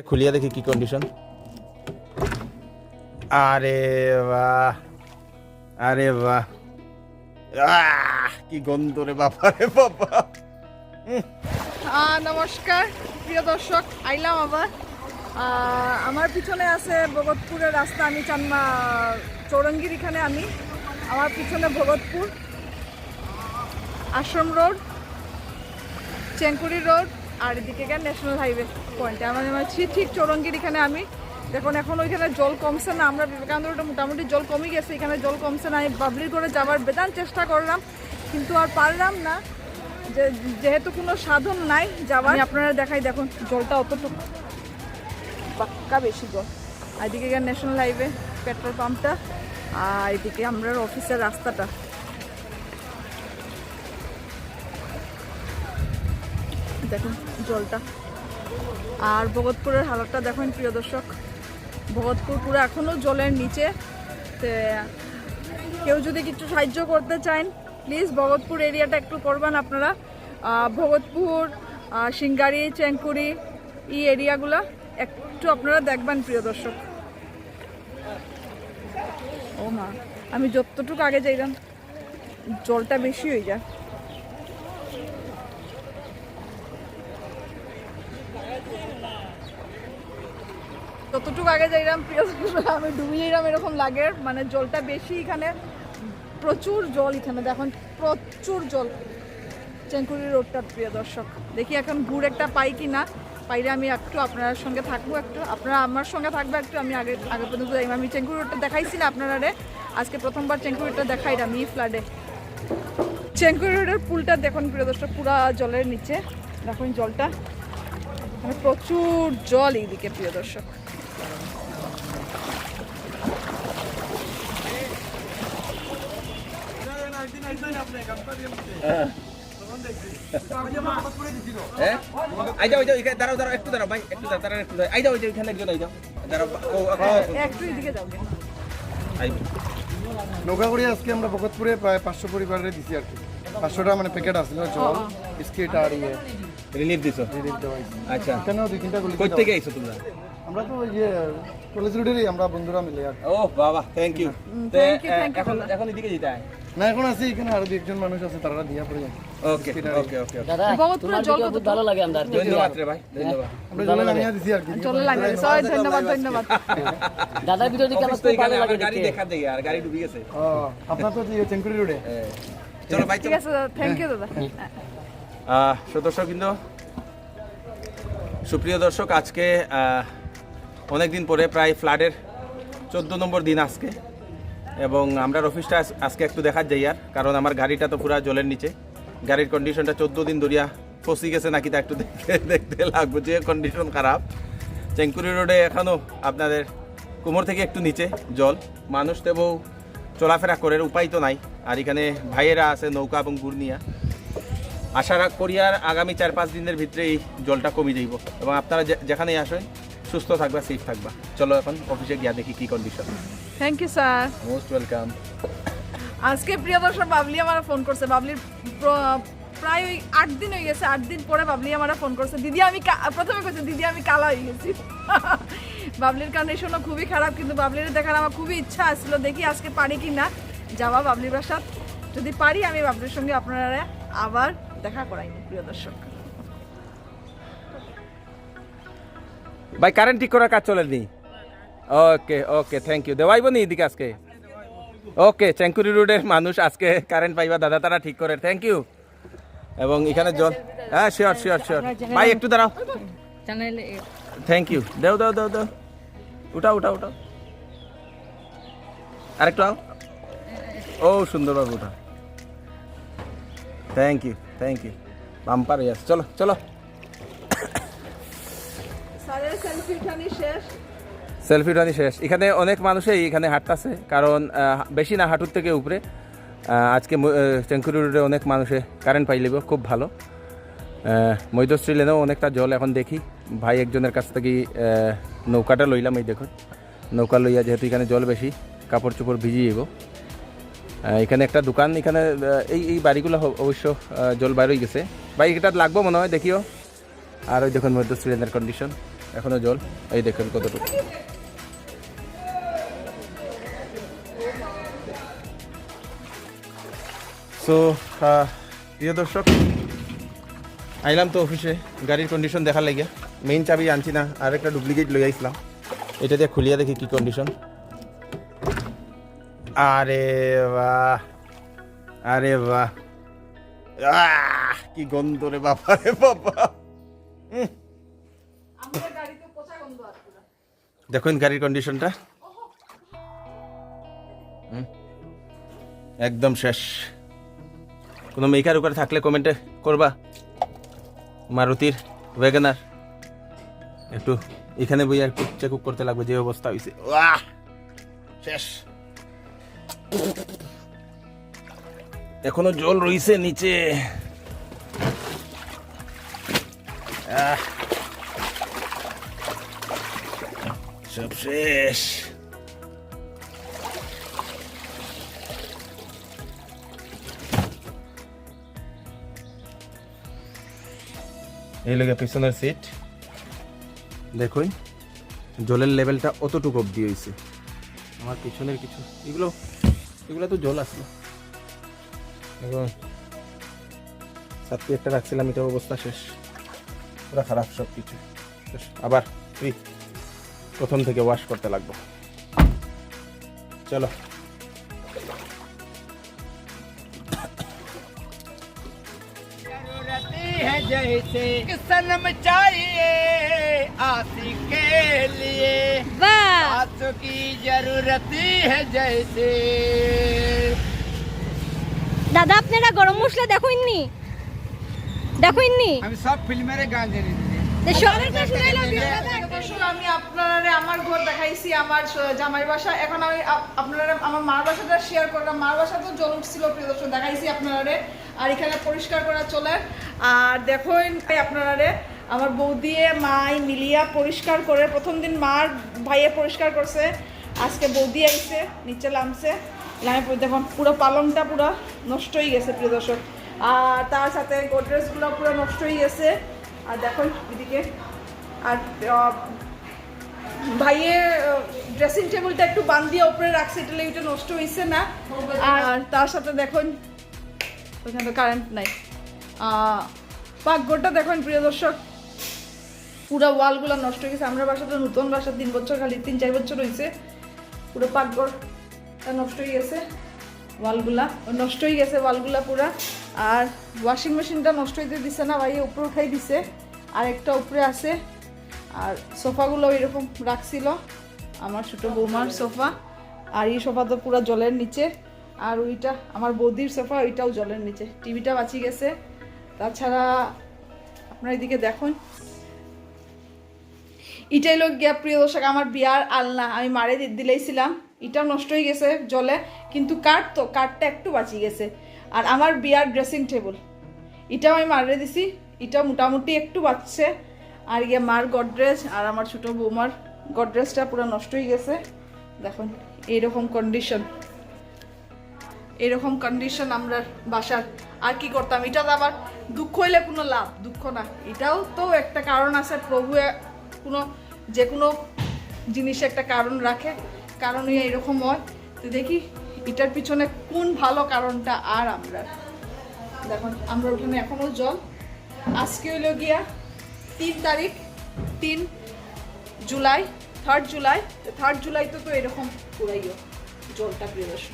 খুলিয়া দেখি কি কন্ডিশন। আরে বাহ, আরে বাহ, কি গন্ধ রে বাবা, রে বাবা। নমস্কার প্রিয় দর্শক, আইলাম আবার। আমার পিছনে আছে ভগতপুরের রাস্তা। আমি চানমা চৌরঙ্গির এখানে। আমার পিছনে ভগতপুর, আশ্রম রোড, চেঙ্কুরি রোড, আর এদিকে ন্যাশনাল হাইওয়ে পয়েন্টে আমার ঠিক চৌরঙ্গির এখানে। আমি দেখুন এখন ওইখানে জল কমছে না। আমরা বিবেকানন্দ রোডে মোটামুটি জল কমে গেছে, এখানে জল কমছে না। আমি বাবলির করে যাওয়ার বেদান চেষ্টা করলাম, কিন্তু আর পারলাম না, যেহেতু কোনো সাধন নাই যাওয়ার। আপনারা দেখাই, দেখুন জলটা অতটুকু পাক্কা বেশি জল। আর এদিকে ন্যাশনাল হাইওয়ে, পেট্রোল পাম্পটা, আর এদিকে আমরা অফিসের রাস্তাটা। দেখুন জলটা। আর ভগতপুরের হালতটা দেখুন প্রিয় দর্শক। ভগতপুর পুরো এখনও জলের নিচে। কেউ যদি কিছু সাহায্য করতে চান প্লিজ ভগতপুর এরিয়াটা একটু করবেন আপনারা। ভগতপুর, সিঙ্গারি, চেঙ্কুরি, এই এরিয়াগুলো একটু আপনারা দেখবেন প্রিয় দর্শক। ও মা, আমি যতটুকু আগে যাইলাম জলটা বেশি হয়ে যায়। যতটুকু আগে যাইলাম প্রিয় দর্শক, আমি ডুবে যাইলাম এরকম লাগে। মানে জলটা বেশি এখানে, প্রচুর জল এখানে দেখুন, প্রচুর জল চেঙ্কুরি রোডটা প্রিয় দর্শক। দেখি এখন ঘুর একটা পাই কি না। পাইলে আমি একটু আপনার সঙ্গে থাকবো, একটু আপনারা আমার সঙ্গে থাকবে একটু। আমি আগে পর্যন্ত যাই। আমি চেঙ্কুরি রোডটা দেখাইছি না আপনারা, আজকে প্রথমবার চেঙ্কুরি রোডটা দেখাইলাম এই ফ্লাডে। চেঙ্কুরি রোডের পুলটা দেখুন প্রিয় দর্শক, পুরা জলের নিচে। দেখুন জলটা, মানে প্রচুর জল এইদিকে প্রিয় দর্শক। নৌকা করে আজকে আমরা ভগতপুরে প্রায় 500 পরিবারের দিছি আর কি। 500টা মানে প্যাকেট আছে জল, বিস্কিট আর রিলিফ দিছো? রিলিফ দেওয়া হয়েছে। আচ্ছা, এখানেও 2-3টা গুলি। কই থেকে আইছো তোমরা? আমরা তো ওই যে কলেজ রোডেরই আমরা বন্ধুরা মিলে আর। ও বাবা, থ্যাংক ইউ। এখন এদিকে যেতে হয় না, এখন আছি এখানে, আরো 2-1 জন মানুষ আছে, তারা দিয়া পড়ে যায়। ওকে ওকে ওকে। দাদা ভগতপুরের জল কত ভালো লাগে আমরা। ধন্যবাদ রে ভাই, ধন্যবাদ। আমরা জলে নামিয়ে দিছি আর কি। চলে লাগে। ধন্যবাদ ধন্যবাদ। দাদা ভিডিও দেখে আমার খুব ভালো লাগে। গাড়ি দেখা দেই, আর গাড়ি ডুবে গেছে। ও, আপনার তো চেঙ্কুরি রোডে। চলো ভাই, ঠিক আছে, থ্যাংক ইউ দাদা। দর্শক কিন্তু সুপ্রিয় দর্শক, আজকে অনেকদিন পরে প্রায় ফ্লাডের 14 নম্বর দিন আজকে, এবং আমরা অফিসটা আজকে একটু দেখার যাই। আর কারণ আমার গাড়িটা তো পুরো জলের নিচে, গাড়ির কন্ডিশনটা 14 দিন ধরিয়া ফসি গেছে নাকি তা একটু দেখতে লাগবে, যে কন্ডিশন খারাপ। চেঙ্কুরি রোডে এখনও আপনাদের কোমর থেকে একটু নিচে জল, মানুষ তেবু চলাফেরা করে, উপায় তো নাই। আর এখানে ভাইয়েরা আছে নৌকা এবং গুড়নিয়া। আশা করি আর আগামী 4-5 দিনের ভিতরে এই জলটা কমে যাইব, এবং আপনারা যেখানেই আসেন সুস্থ থাকবা, সেফ থাকবা। চলো এখন অফিসে গিয়া দেখি কি condition. Thank you sir, most welcome. আজকে প্রিয় দর্শক বাবলি আমার ফোন করছে। বাবলির প্রায় ওই 8 দিন হয়ে গেছে। 8 দিন পরে বাবলি আমার ফোন করছে। দিদি আমি প্রথমে কইছে দিদি আমি কালা হয়ে গেছি। বাবলির কন্ডিশনও খুবই খারাপ, কিন্তু বাবলির দেখার আমার খুবই ইচ্ছা আসছিল। দেখি আজকে পারি কি না যাওয়া বাবলির বাসাত। যদি পারি আমি বাবলির সঙ্গে আপনারা আবার দেখা করাইনি প্রিয় দর্শক। ভাই কারেন্ট ঠিক করার কাজ চলেনি? ওকে ওকে, থ্যাংক ইউ। দেওয়াইব নি এদিকে আজকে? ওকে, চেঙ্কুরি রোডের মানুষ আজকে কারেন্ট পাইবা, দাদা তারা ঠিক করে, থ্যাংক ইউ। এবং এখানে জল, হ্যাঁ শিওর শিওর শিওর। ভাই একটু দাঁড়াও, থ্যাংক ইউ। দেও দাও দাও দাও, উঠাও উঠাও উঠাও, আরেকটু আও। ও সুন্দরভাবে উঠা, thank you thank you. Bumper ইয়াস, চলো চলো। সেলফি টানি শেষ। এখানে অনেক মানুষই এখানে হাঁটতেছে, কারণ বেশি না, হাঁটুর থেকে উপরে। আজকে চেঙ্কুরি রোডে অনেক মানুষে কারেন্ট পাইলিব, খুব ভালো। মৈদশ্রী লেনেও অনেকটা জল। এখন দেখি ভাই একজনের কাছ থেকে নৌকাটা লইলাম। এই দেখুন নৌকা লইয়া, যেহেতু এখানে জল বেশি, কাপড় চোপড় ভিজিয়ে যাব। এখানে একটা দোকান, এখানে এই বাড়িগুলো অবশ্য জল বাইরে গেছে। ভাই এটা লাগবো মনে হয়, দেখিও। আর ওই দেখুন মৈদশ্রী লেনের কন্ডিশন। এখনো জল, এই দেখেন কতটুকু। সো প্রিয় দর্শক, আইলাম তো অফিসে গাড়ির কন্ডিশন দেখার লাগিয়া। মেইন চাবি আনছি না, আর একটা ডুপ্লিকেট লই আইছিলাম। এটা দিয়ে খুলিয়া দেখি কি কন্ডিশন। আরে বাহ, আরে বাহ, কি গন্ধ রে বাবা, রে বাবা। দেখুন গাড়ির কন্ডিশনটা একদম শেষ। কোনো মেকার উপরে থাকলে কমেন্টে করবা। মারুতির ওয়াগনার একটু এখানে বইয়া একটু চেক করতে লাগবে যে অবস্থা হয়েছে। শেষ। এখনো জল রয়েছে নিচে। সব শেষ। এই লোক পিছনের সিট দেখুন, জলের লেভেলটা অতটুকু অব্দি হয়েছে। আমার পিছনের কিছু এগুলো তো জল আসলো। এবং সাথে একটা রাখছিলাম, এটা অবস্থা শেষ, পুরো খারাপ সব কিছু। আবার প্রথম থেকে ওয়াশ করতে লাগবে। চলো जैसे सनम चाहिए आशिक के लिए, आंसू की जरूरत है जैसे। দাদা আপনারা গরম মশলা দেখেননি? আমি সব ফিল্মের গান জানি। আমি আপনারা আমার ঘর দেখাইছি, আমার জামাই বাসা। এখন আমি আপনারা আমার মার বাসাটা শেয়ার করলাম। মার বাসা তো জল উঠছিল, প্রিয় দর্শক দেখাইছি আপনারা। আর এখানে পরিষ্কার করা চলে। আর দেখুন আপনারা আমার বৌদি মাই মিলিয়া পরিষ্কার করে, প্রথম দিন মার ভাইয়ে পরিষ্কার করছে, আজকে বৌদি আইছে, নিচে নামছে। দেখুন পুরো পালংটা পুরো নষ্ট হয়ে গেছে প্রিয় দর্শক। আর তার সাথে গোদরেজগুলো পুরো নষ্ট হয়ে গেছে। আর দেখুন এদিকে, আর ভাইয়ে ড্রেসিং টেবিলটা একটু বান দিয়ে উপরে রাখছে, এটা নষ্ট হয়েছে না। আর তার সাথে দেখুন ওইখানে তো কারেন্ট নাই। পাকঘরটা দেখুন প্রিয় দর্শক, পুরো ওয়ালগুলো নষ্ট হয়ে গেছে। আমরা বাসাটা নতুন বাসা, 3 বছর খালি 3-4 বছর হয়েছে। পুরো পাকঘরটা নষ্ট হয়ে গেছে, ওয়ালগুলা নষ্ট হয়ে গেছে ওয়ালগুলা পুরা। আর ওয়াশিং মেশিনটা নষ্ট হইতে দিছে না, ভাই উপরে উঠাই দিছে, আর একটা উপরে আছে। আর সোফাগুলো এরকম রাখছিল, আমার ছোট বৌমার সোফা। আর এই সোফা তো পুরো জলের নিচে। আর ওইটা আমার বৌদির সোফা, ওইটাও জলের নিচে। টিভিটা বাঁচি গেছে। তাছাড়া আপনার এদিকে দেখুন, এটাই লোক গিয়া প্রিয় দর্শক আমার বিয়ার আলনা, আমি মারে দিলেইছিলাম, এটাও নষ্ট হয়ে গেছে জলে। কিন্তু কাঠটা একটু বাঁচি গেছে। আর আমার বিয়ার ড্রেসিং টেবিল, এটাও আমি মারে দিছি, এটাও মোটামুটি একটু বাঁচছে। আর গিয়ে মার গডরেজ আর আমার ছোট বৌমার গডরেজটা পুরো নষ্ট হয়ে গেছে। দেখুন এইরকম কন্ডিশন আমরা বাসার। আর কি করতাম, এটা তো আবার দুঃখ হইলে কোনো লাভ, দুঃখ না, এটাও তো একটা কারণ আছে। প্রভু যে কোনো জিনিসে একটা কারণ রাখে, কারণই এরকম হয়। তো দেখি এটার পিছনে কোন ভালো কারণটা। আর আমরা দেখুন, আমরা ওখানে এখনো জল। আজকে হইল গিয়া 3 তারিখ, 3 জুলাই, 3rd জুলাই। 3rd জুলাই তো এরকম পুরাইও জলটা প্রিয় দর্শক।